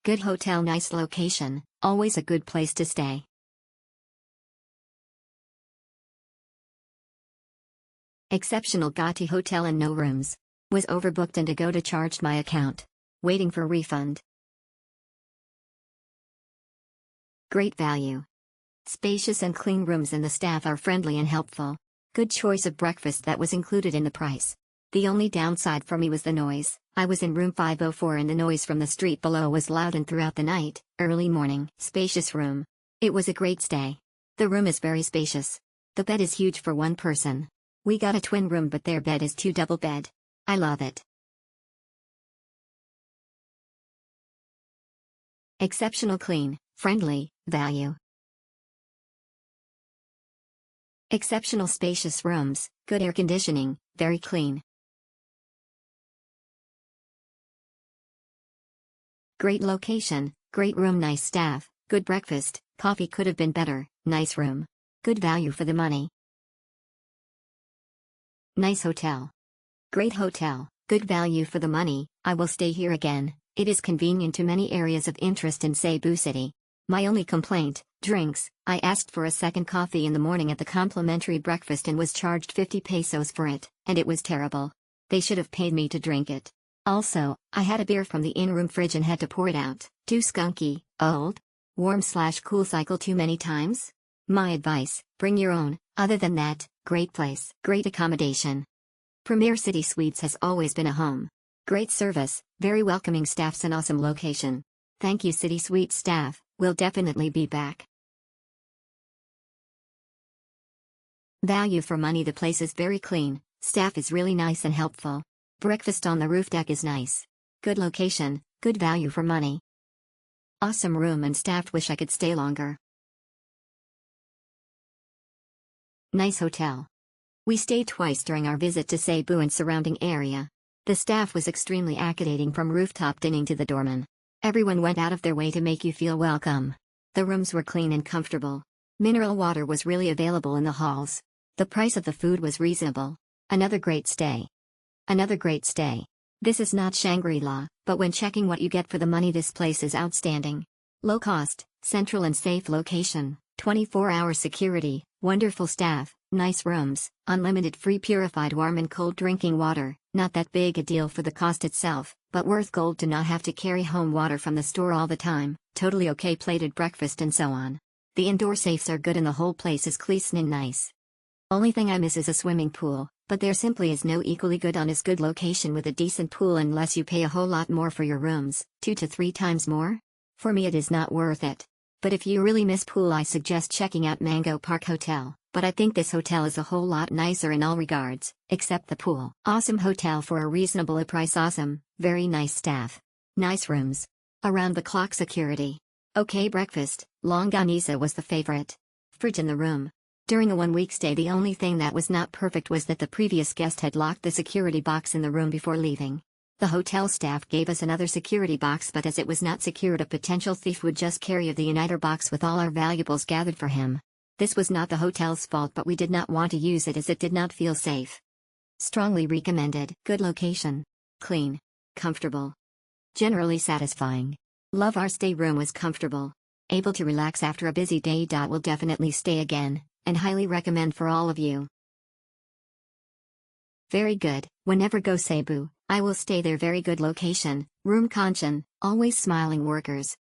Good hotel, nice location, always a good place to stay. Exceptional Gati hotel and no rooms. Was overbooked and Agoda charged my account. Waiting for refund. Great value. Spacious and clean rooms and the staff are friendly and helpful. Good choice of breakfast that was included in the price. The only downside for me was the noise. I was in room 504 and the noise from the street below was loud and throughout the night, early morning. Spacious room. It was a great stay. The room is very spacious. The bed is huge for one person. We got a twin room but their bed is 2 double bed. I love it. Exceptional clean, friendly, value. Exceptional spacious rooms, good air conditioning, very clean. Great location, great room, nice staff, good breakfast, coffee could have been better, nice room. Good value for the money. Nice hotel. Great hotel, good value for the money. I will stay here again. It is convenient to many areas of interest in Cebu City. My only complaint, drinks. I asked for a second coffee in the morning at the complimentary breakfast and was charged 50 pesos for it, and it was terrible. They should have paid me to drink it. Also, I had a beer from the in-room fridge and had to pour it out. Too skunky, old, warm/cool cycle too many times? My advice, bring your own. Other than that, great place. Great accommodation. Premiere Citi Suites has always been a home. Great service, very welcoming staffs and awesome location. Thank you Citi Suites staff, we'll definitely be back. Value for money. The place is very clean, staff is really nice and helpful. Breakfast on the roof deck is nice. Good location, good value for money. Awesome room and staff, wish I could stay longer. Nice hotel. We stayed twice during our visit to Cebu and surrounding area. The staff was extremely accommodating from rooftop dining to the doorman. Everyone went out of their way to make you feel welcome. The rooms were clean and comfortable. Mineral water was really available in the halls. The price of the food was reasonable. Another great stay. Another great stay. This is not Shangri-La, but when checking what you get for the money, this place is outstanding. Low cost, central and safe location, 24-hour security, wonderful staff, nice rooms, unlimited free purified warm and cold drinking water. Not that big a deal for the cost itself, but worth gold to not have to carry home water from the store all the time. Totally okay plated breakfast and so on. The indoor safes are good and the whole place is clean and nice. Only thing I miss is a swimming pool, but there simply is no equally good honest good location with a decent pool unless you pay a whole lot more for your rooms, 2 to 3 times more. For me it is not worth it. But if you really miss pool, I suggest checking out Mango Park Hotel, but I think this hotel is a whole lot nicer in all regards, except the pool. Awesome hotel for a reasonable price. Awesome, very nice staff. Nice rooms. Around the clock security. Okay breakfast, longanisa was the favorite. Fridge in the room. During a 1-week stay, the only thing that was not perfect was that the previous guest had locked the security box in the room before leaving. The hotel staff gave us another security box, but as it was not secured, a potential thief would just carry the uniter box with all our valuables gathered for him. This was not the hotel's fault, but we did not want to use it as it did not feel safe. Strongly recommended. Good location. Clean. Comfortable. Generally satisfying. Love our stay. Room was comfortable. Able to relax after a busy day. Will definitely stay again, and highly recommend for all of you. Very good. Whenever go Cebu, I will stay there. Very good location, room condition, always smiling workers,